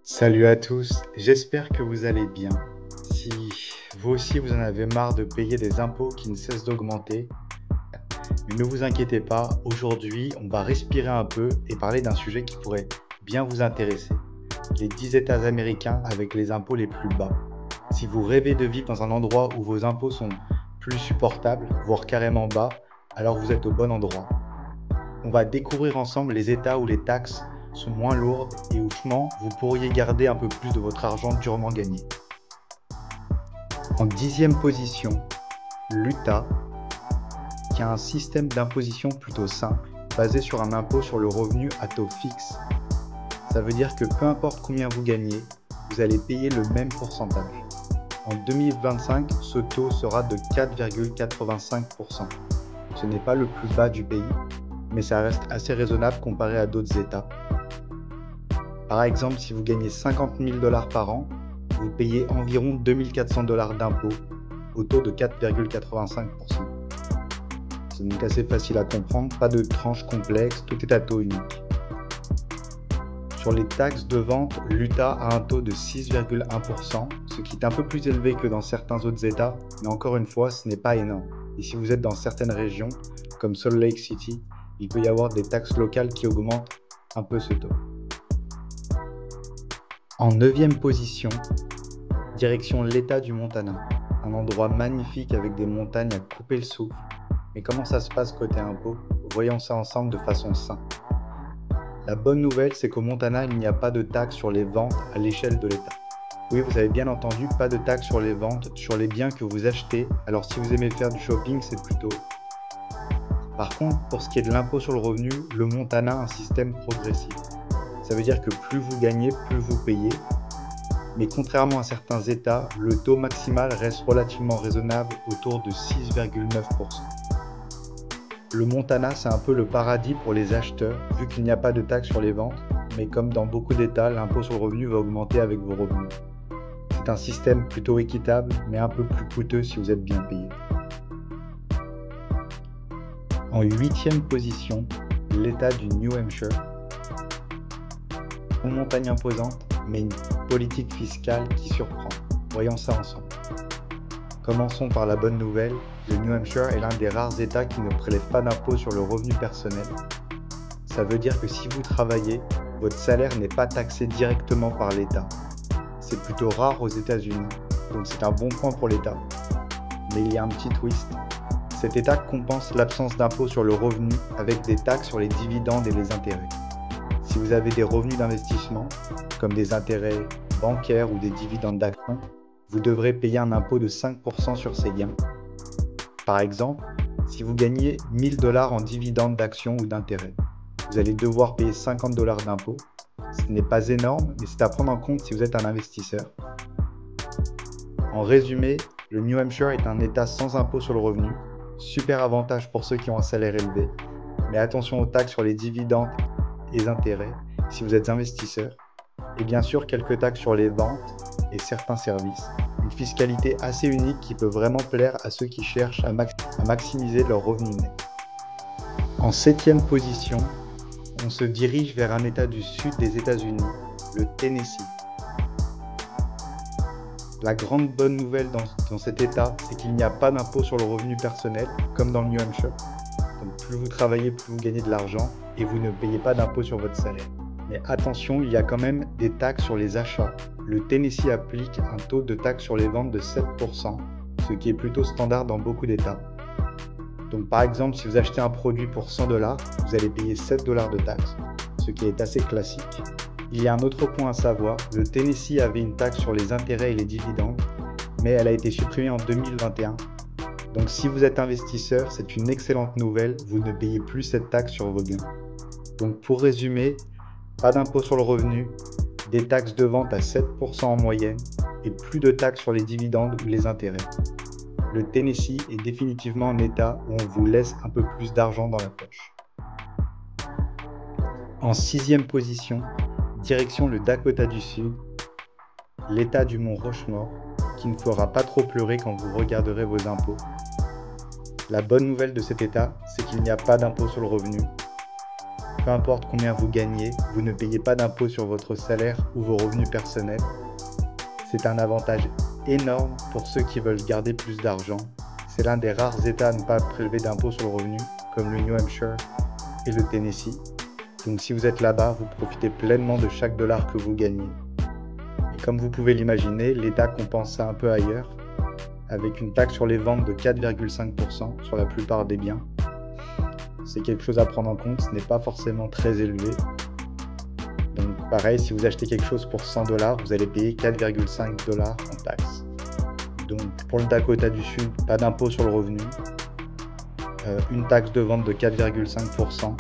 Salut à tous, j'espère que vous allez bien. Si vous aussi vous en avez marre de payer des impôts qui ne cessent d'augmenter, mais ne vous inquiétez pas, aujourd'hui on va respirer un peu et parler d'un sujet qui pourrait bien vous intéresser. Les 10 États américains avec les impôts les plus bas. Si vous rêvez de vivre dans un endroit où vos impôts sont plus supportables, voire carrément bas, alors vous êtes au bon endroit. On va découvrir ensemble les États où les taxes sont moins lourdes et où franchement vous pourriez garder un peu plus de votre argent durement gagné. En 10e position, l'Utah, qui a un système d'imposition plutôt simple, basé sur un impôt sur le revenu à taux fixe. Ça veut dire que peu importe combien vous gagnez, vous allez payer le même pourcentage. En 2025, ce taux sera de 4,85%. Ce n'est pas le plus bas du pays, mais ça reste assez raisonnable comparé à d'autres États. Par exemple, si vous gagnez 50 000 $ par an, vous payez environ 2 400 $ d'impôts au taux de 4,85%. C'est donc assez facile à comprendre, pas de tranche complexe, tout est à taux unique. Sur les taxes de vente, l'Utah a un taux de 6,1%, ce qui est un peu plus élevé que dans certains autres États, mais encore une fois, ce n'est pas énorme. Et si vous êtes dans certaines régions, comme Salt Lake City, il peut y avoir des taxes locales qui augmentent un peu ce taux. En 9e position, direction l'État du Montana, un endroit magnifique avec des montagnes à couper le souffle. Mais comment ça se passe côté impôt? Voyons ça ensemble de façon simple. La bonne nouvelle, c'est qu'au Montana, il n'y a pas de taxe sur les ventes à l'échelle de l'État. Oui, vous avez bien entendu, pas de taxe sur les ventes, sur les biens que vous achetez. Alors si vous aimez faire du shopping, c'est plutôt... Par contre, pour ce qui est de l'impôt sur le revenu, le Montana a un système progressif. Ça veut dire que plus vous gagnez, plus vous payez. Mais contrairement à certains États, le taux maximal reste relativement raisonnable autour de 6,9%. Le Montana, c'est un peu le paradis pour les acheteurs, vu qu'il n'y a pas de taxe sur les ventes, mais comme dans beaucoup d'États, l'impôt sur le revenu va augmenter avec vos revenus. C'est un système plutôt équitable, mais un peu plus coûteux si vous êtes bien payé. En 8e position, l'État du New Hampshire. Une montagne imposante, mais une politique fiscale qui surprend. Voyons ça ensemble. Commençons par la bonne nouvelle, le New Hampshire est l'un des rares États qui ne prélève pas d'impôt sur le revenu personnel. Ça veut dire que si vous travaillez, votre salaire n'est pas taxé directement par l'État. C'est plutôt rare aux États-Unis, donc c'est un bon point pour l'État. Mais il y a un petit twist. Cet État compense l'absence d'impôt sur le revenu avec des taxes sur les dividendes et les intérêts. Si vous avez des revenus d'investissement, comme des intérêts bancaires ou des dividendes d'actions, vous devrez payer un impôt de 5% sur ces gains. Par exemple, si vous gagnez 1 000 $ en dividendes d'actions ou d'intérêts, vous allez devoir payer 50 $ d'impôt. Ce n'est pas énorme, mais c'est à prendre en compte si vous êtes un investisseur. En résumé, le New Hampshire est un État sans impôt sur le revenu, super avantage pour ceux qui ont un salaire élevé, mais attention aux taxes sur les dividendes et les intérêts si vous êtes investisseur, et bien sûr quelques taxes sur les ventes et certains services. Une fiscalité assez unique qui peut vraiment plaire à ceux qui cherchent à maximiser leurs revenus nets. En 7e position, on se dirige vers un État du sud des États-Unis, le Tennessee. La grande bonne nouvelle dans cet État, c'est qu'il n'y a pas d'impôt sur le revenu personnel, comme dans le New Hampshire. Donc plus vous travaillez, plus vous gagnez de l'argent, et vous ne payez pas d'impôt sur votre salaire. Mais attention, il y a quand même des taxes sur les achats. Le Tennessee applique un taux de taxe sur les ventes de 7%, ce qui est plutôt standard dans beaucoup d'États. Donc par exemple, si vous achetez un produit pour 100 $, vous allez payer 7 $ de taxes, ce qui est assez classique. Il y a un autre point à savoir, le Tennessee avait une taxe sur les intérêts et les dividendes, mais elle a été supprimée en 2021. Donc si vous êtes investisseur, c'est une excellente nouvelle, vous ne payez plus cette taxe sur vos gains. Donc pour résumer, pas d'impôt sur le revenu, des taxes de vente à 7% en moyenne et plus de taxes sur les dividendes ou les intérêts. Le Tennessee est définitivement un État où on vous laisse un peu plus d'argent dans la poche. En 6e position, direction le Dakota du Sud, l'État du Mont Rushmore, qui ne fera pas trop pleurer quand vous regarderez vos impôts. La bonne nouvelle de cet État, c'est qu'il n'y a pas d'impôt sur le revenu. peu importe combien vous gagnez, vous ne payez pas d'impôt sur votre salaire ou vos revenus personnels. C'est un avantage énorme pour ceux qui veulent garder plus d'argent. C'est l'un des rares États à ne pas prélever d'impôt sur le revenu, comme le New Hampshire et le Tennessee. Donc si vous êtes là-bas, vous profitez pleinement de chaque dollar que vous gagnez. Et comme vous pouvez l'imaginer, l'État compense ça un peu ailleurs, avec une taxe sur les ventes de 4,5% sur la plupart des biens. C'est quelque chose à prendre en compte, ce n'est pas forcément très élevé. Donc pareil, si vous achetez quelque chose pour 100 $, vous allez payer 4,5 $ en taxes. Donc pour le Dakota du Sud, pas d'impôt sur le revenu, une taxe de vente de 4,5%.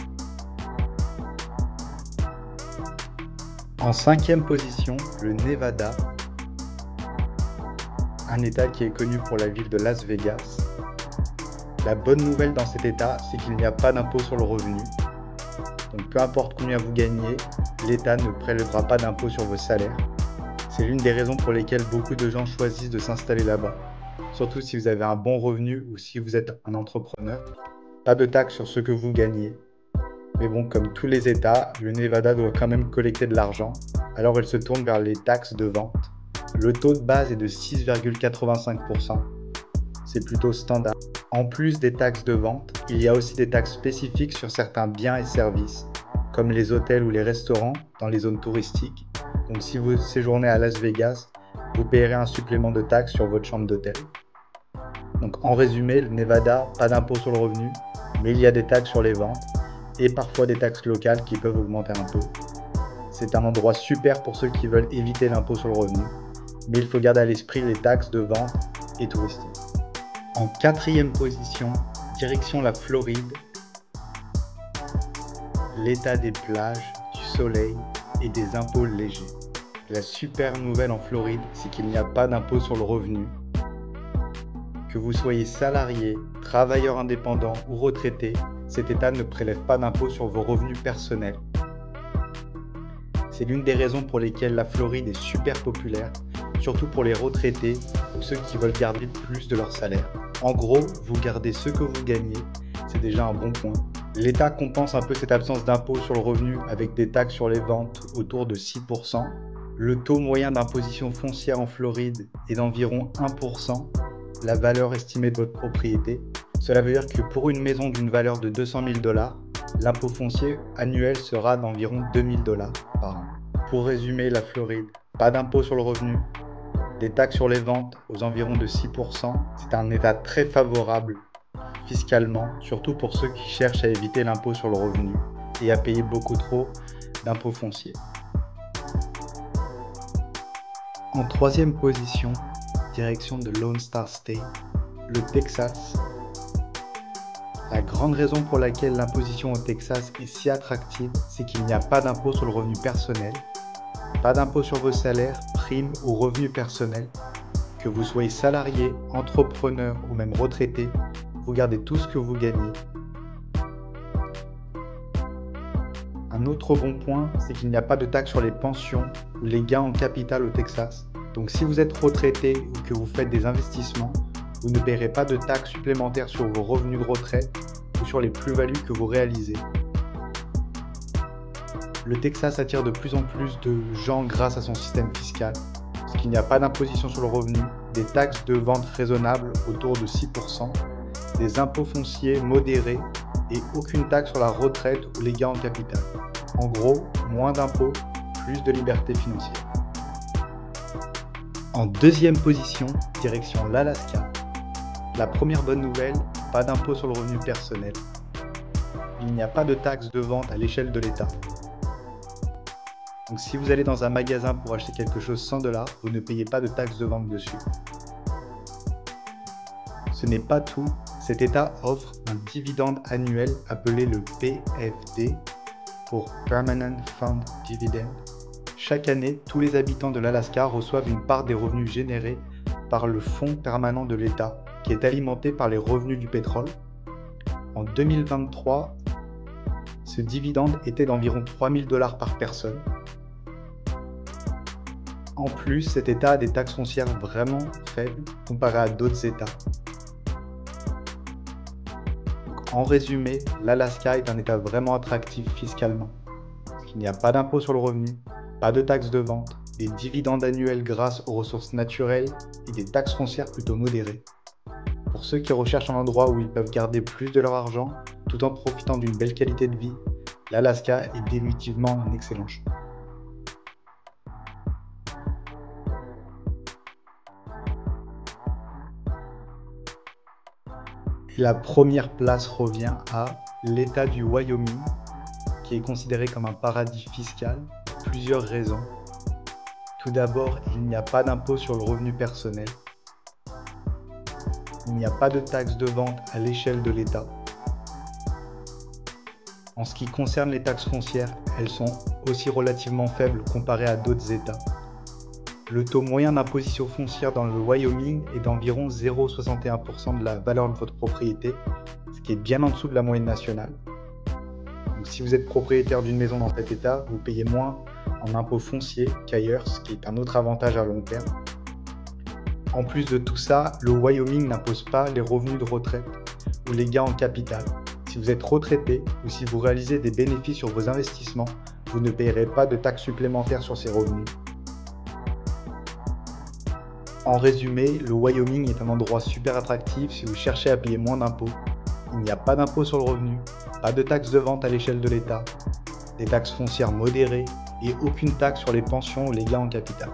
En 5e position, le Nevada, un État qui est connu pour la ville de Las Vegas. La bonne nouvelle dans cet État, c'est qu'il n'y a pas d'impôt sur le revenu. Donc peu importe combien vous gagnez, l'État ne prélèvera pas d'impôt sur vos salaires. C'est l'une des raisons pour lesquelles beaucoup de gens choisissent de s'installer là-bas. Surtout si vous avez un bon revenu ou si vous êtes un entrepreneur. Pas de taxe sur ce que vous gagnez. Mais bon, comme tous les États, le Nevada doit quand même collecter de l'argent. Alors elle se tourne vers les taxes de vente. Le taux de base est de 6,85%. C'est plutôt standard. En plus des taxes de vente, il y a aussi des taxes spécifiques sur certains biens et services, comme les hôtels ou les restaurants dans les zones touristiques. Donc si vous séjournez à Las Vegas, vous payerez un supplément de taxes sur votre chambre d'hôtel. Donc en résumé, le Nevada, pas d'impôt sur le revenu, mais il y a des taxes sur les ventes et parfois des taxes locales qui peuvent augmenter un peu. C'est un endroit super pour ceux qui veulent éviter l'impôt sur le revenu, mais il faut garder à l'esprit les taxes de vente et touristiques. En 4e position, direction la Floride, l'état des plages, du soleil et des impôts légers. La super nouvelle en Floride, c'est qu'il n'y a pas d'impôt sur le revenu. Que vous soyez salarié, travailleur indépendant ou retraité, cet État ne prélève pas d'impôt sur vos revenus personnels. C'est l'une des raisons pour lesquelles la Floride est super populaire, surtout pour les retraités ou ceux qui veulent garder plus de leur salaire. En gros, vous gardez ce que vous gagnez, c'est déjà un bon point. L'État compense un peu cette absence d'impôt sur le revenu avec des taxes sur les ventes autour de 6%. Le taux moyen d'imposition foncière en Floride est d'environ 1%, la valeur estimée de votre propriété. Cela veut dire que pour une maison d'une valeur de 200 000 $, l'impôt foncier annuel sera d'environ 2 000 $ par an. Pour résumer, la Floride, pas d'impôt sur le revenu, des taxes sur les ventes aux environs de 6%. C'est un État très favorable fiscalement, surtout pour ceux qui cherchent à éviter l'impôt sur le revenu et à payer beaucoup trop d'impôts fonciers. En 3e position, direction de Lone Star State, le Texas. La grande raison pour laquelle l'imposition au Texas est si attractive, c'est qu'il n'y a pas d'impôt sur le revenu personnel, pas d'impôt sur vos salaires, primes ou revenus personnels. Que vous soyez salarié, entrepreneur ou même retraité, vous gardez tout ce que vous gagnez. Un autre bon point, c'est qu'il n'y a pas de taxe sur les pensions ou les gains en capital au Texas. Donc si vous êtes retraité ou que vous faites des investissements, vous ne paierez pas de taxes supplémentaires sur vos revenus de retraite ou sur les plus-values que vous réalisez. Le Texas attire de plus en plus de gens grâce à son système fiscal, parce qu'il n'y a pas d'imposition sur le revenu, des taxes de vente raisonnables autour de 6%, des impôts fonciers modérés et aucune taxe sur la retraite ou les gains en capital. En gros, moins d'impôts, plus de liberté financière. En 2e position, direction l'Alaska. La première bonne nouvelle, pas d'impôt sur le revenu personnel. Il n'y a pas de taxe de vente à l'échelle de l'État. Donc si vous allez dans un magasin pour acheter quelque chose 100 $, vous ne payez pas de taxe de vente dessus. Ce n'est pas tout, cet État offre un dividende annuel appelé le PFD, pour Permanent Fund Dividend. Chaque année, tous les habitants de l'Alaska reçoivent une part des revenus générés par le fonds permanent de l'État, qui est alimenté par les revenus du pétrole. En 2023, ce dividende était d'environ 3 000 $ par personne. En plus, cet État a des taxes foncières vraiment faibles comparées à d'autres États. En résumé, l'Alaska est un État vraiment attractif fiscalement. Il n'y a pas d'impôt sur le revenu, pas de taxes de vente, des dividendes annuels grâce aux ressources naturelles et des taxes foncières plutôt modérées. Pour ceux qui recherchent un endroit où ils peuvent garder plus de leur argent tout en profitant d'une belle qualité de vie, l'Alaska est définitivement un excellent choix. Et la première place revient à l'État du Wyoming, qui est considéré comme un paradis fiscal pour plusieurs raisons. Tout d'abord, il n'y a pas d'impôt sur le revenu personnel. Il n'y a pas de taxes de vente à l'échelle de l'État. En ce qui concerne les taxes foncières, elles sont aussi relativement faibles comparées à d'autres États. Le taux moyen d'imposition foncière dans le Wyoming est d'environ 0,61% de la valeur de votre propriété, ce qui est bien en dessous de la moyenne nationale. Donc, si vous êtes propriétaire d'une maison dans cet État, vous payez moins en impôts fonciers qu'ailleurs, ce qui est un autre avantage à long terme. En plus de tout ça, le Wyoming n'impose pas les revenus de retraite ou les gains en capital. Si vous êtes retraité ou si vous réalisez des bénéfices sur vos investissements, vous ne payerez pas de taxes supplémentaires sur ces revenus. En résumé, le Wyoming est un endroit super attractif si vous cherchez à payer moins d'impôts. Il n'y a pas d'impôt sur le revenu, pas de taxes de vente à l'échelle de l'État, des taxes foncières modérées et aucune taxe sur les pensions ou les gains en capital.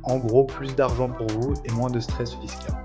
En gros, plus d'argent pour vous et moins de stress fiscal.